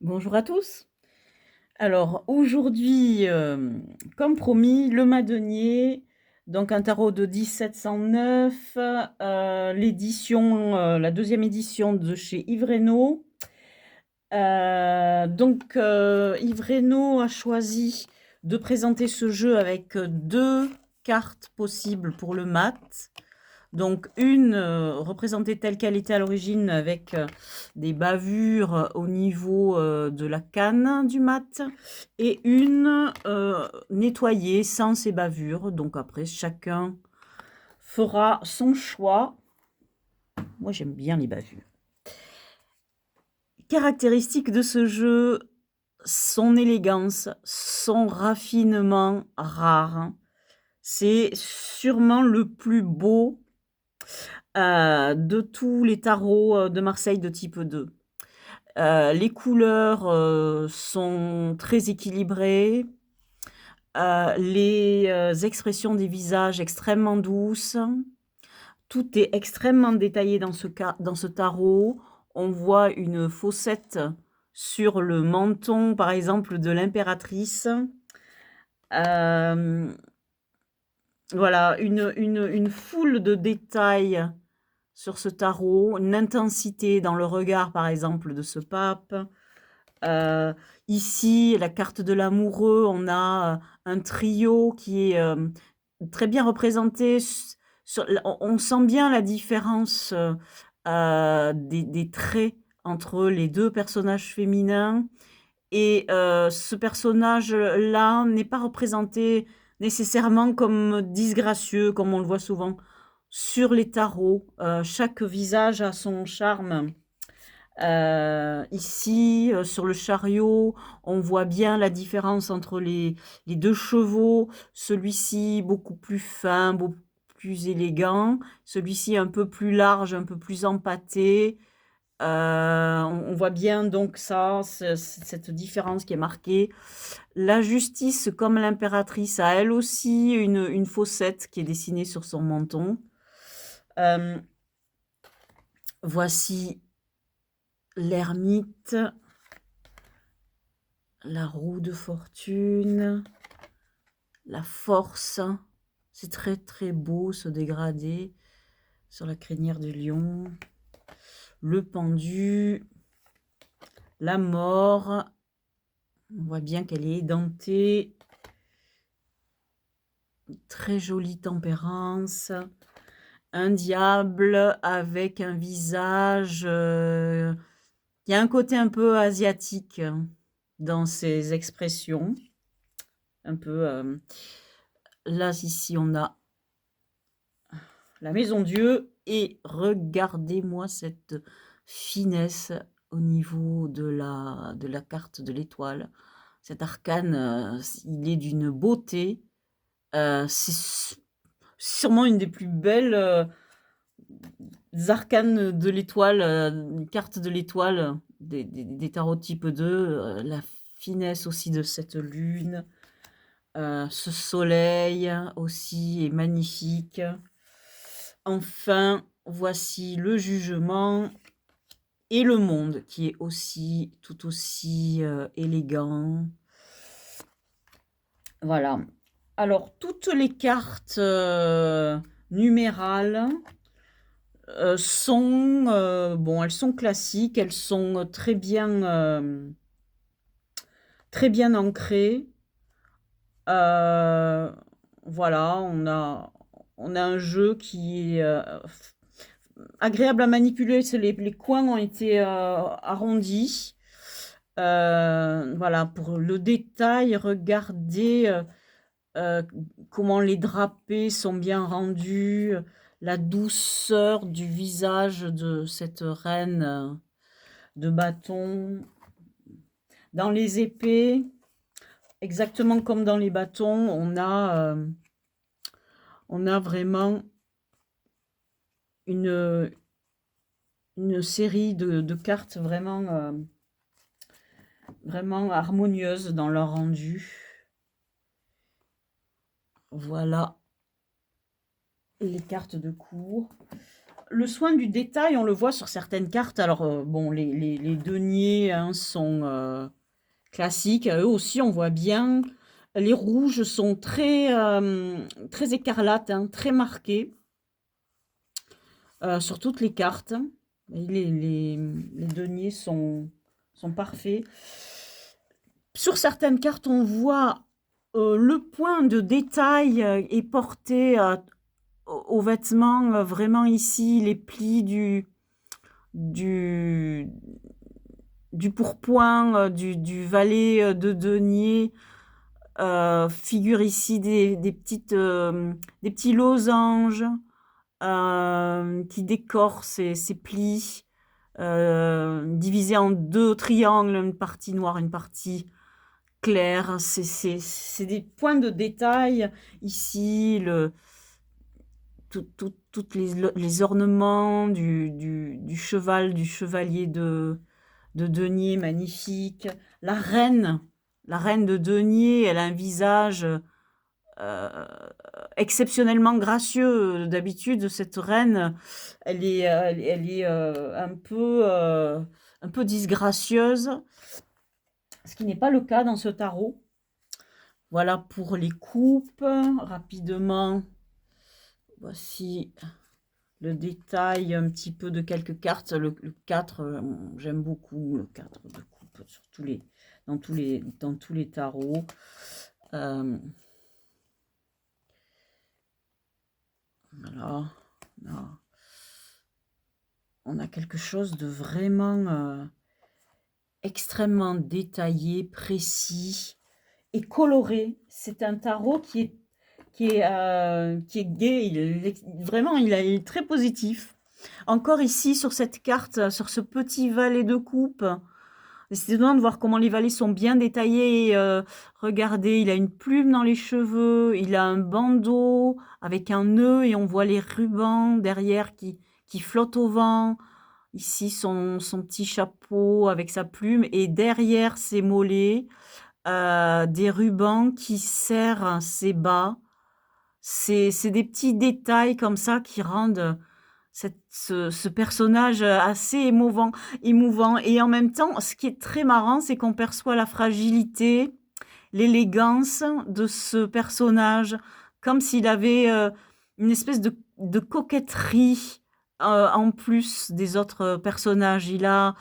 Bonjour à tous. Alors aujourd'hui, comme promis, le Madenier, donc un tarot de 1709, l'édition, la deuxième édition de chez Yves Reynaud. Yves Reynaud a choisi de présenter ce jeu avec, 2 cartes possibles pour le mat. Donc une, représentée telle qu'elle était à l'origine avec, des bavures, au niveau, de la canne du mat et une, nettoyée sans ces bavures. Donc après chacun fera son choix. Moi j'aime bien les bavures. Caractéristique de ce jeu, son élégance, son raffinement rare. C'est sûrement le plus beau de tous les tarots de Marseille de type 2. Les couleurs sont très équilibrées, les expressions des visages extrêmement douces. Tout est extrêmement détaillé dans ce tarot. On voit une fossette sur le menton, par exemple, de l'impératrice. Euh, voilà, une foule de détails sur ce tarot, une intensité dans le regard, par exemple, de ce pape. Ici, la carte de l'amoureux, on a un trio qui est très bien représenté. On sent bien la différence des traits entre les deux personnages féminins. Et ce personnage-là n'est pas représenté nécessairement comme disgracieux, comme on le voit souvent sur les tarots. Chaque visage a son charme. Ici, sur le chariot, on voit bien la différence entre les deux chevaux. Celui-ci beaucoup plus fin, beaucoup plus élégant. Celui-ci un peu plus large, un peu plus empâté. On voit bien donc ça, cette différence qui est marquée. La justice, comme l'impératrice, a elle aussi une fossette qui est dessinée sur son menton. Voici l'ermite, la roue de fortune, la force. C'est très très beau ce dégradé sur la crinière du lion. Le pendu, la mort. On voit bien qu'elle est édentée. Très jolie tempérance. Un diable avec un visage. Il y a un côté un peu asiatique dans ses expressions. Un peu. Là, ici, on a la maison Dieu. Et regardez-moi cette finesse au niveau de la carte de l'étoile. Cet arcane, il est d'une beauté. C'est sûrement une des plus belles arcanes de l'étoile, carte de l'étoile des tarots type 2. La finesse aussi de cette lune. Ce soleil aussi est magnifique. Enfin, voici le jugement et le monde qui est aussi tout aussi élégant. Voilà. Alors, toutes les cartes numérales sont, bon, elles sont classiques, elles sont très bien ancrées. Voilà, on a un jeu qui est agréable à manipuler. Les coins ont été arrondis. Voilà, pour le détail, regardez comment les drapés sont bien rendus, la douceur du visage de cette reine de bâton. Dans les épées, exactement comme dans les bâtons, on a vraiment une série de cartes vraiment harmonieuses dans leur rendu. Voilà les cartes de cours. le soin du détail, on le voit sur certaines cartes. Alors, bon, les deniers, hein, sont classiques. Eux aussi, on voit bien. Les rouges sont très écarlates, hein, très marqués sur toutes les cartes. Et les deniers sont parfaits. Sur certaines cartes, on voit le point de détail est porté aux vêtements, vraiment ici, les plis du, du pourpoint, du valet de denier, figure ici des petits losanges qui décorent ces plis, divisés en 2 triangles, une partie noire, une partie claire. C'est des points de détail ici, toutes les ornements du cheval, du chevalier de denier magnifique. La reine de denier, elle a un visage exceptionnellement gracieux. D'habitude, cette reine, elle est un peu disgracieuse, ce qui n'est pas le cas dans ce tarot. Voilà pour les coupes. Rapidement, voici le détail un petit peu de quelques cartes. Le 4, j'aime beaucoup le 4 de coupe sur dans tous les tarots. Voilà. Là, on a quelque chose de vraiment extrêmement détaillé, précis et coloré. C'est un tarot qui est gai. Vraiment, il est très positif. Encore ici, sur cette carte, sur ce petit valet de coupe, c'est étonnant de voir comment les valets sont bien détaillés. Regardez, il a une plume dans les cheveux, il a un bandeau avec un nœud et on voit les rubans derrière qui flottent au vent. Ici, son petit chapeau avec sa plume et derrière ses mollets, des rubans qui serrent ses bas. C'est des petits détails comme ça qui rendent ce personnage assez émouvant. Et en même temps, ce qui est très marrant, c'est qu'on perçoit la fragilité, l'élégance de ce personnage, comme s'il avait une espèce de coquetterie en plus des autres personnages. Il a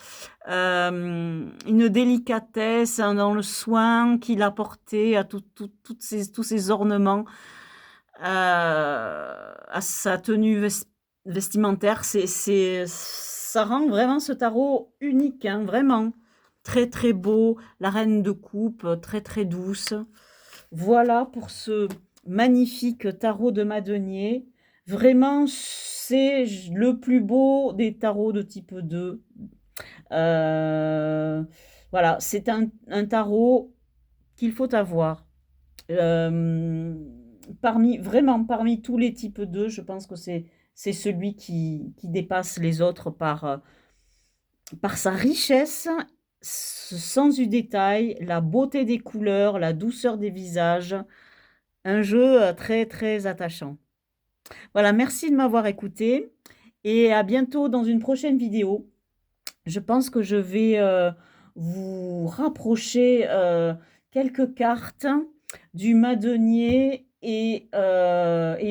une délicatesse hein, dans le soin qu'il a porté à tous ces ornements, à sa tenue vestimentaire. Ça rend vraiment ce tarot unique, hein, vraiment. Très très beau, la reine de coupe, très très douce. Voilà pour ce magnifique tarot de Madenier. Vraiment, c'est le plus beau des tarots de type 2. Voilà, c'est un tarot qu'il faut avoir. Parmi tous les types 2, je pense que c'est celui qui dépasse les autres par sa richesse, sens du détail, la beauté des couleurs, la douceur des visages. Un jeu très, très attachant. Voilà, merci de m'avoir écouté et à bientôt dans une prochaine vidéo. Je pense que je vais vous rapprocher quelques cartes du Madenier et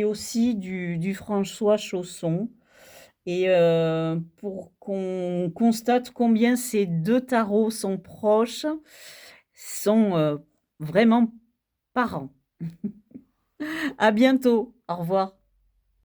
aussi du François Chausson. Et pour qu'on constate combien ces 2 tarots sont proches, sont vraiment parents. À bientôt. Au revoir.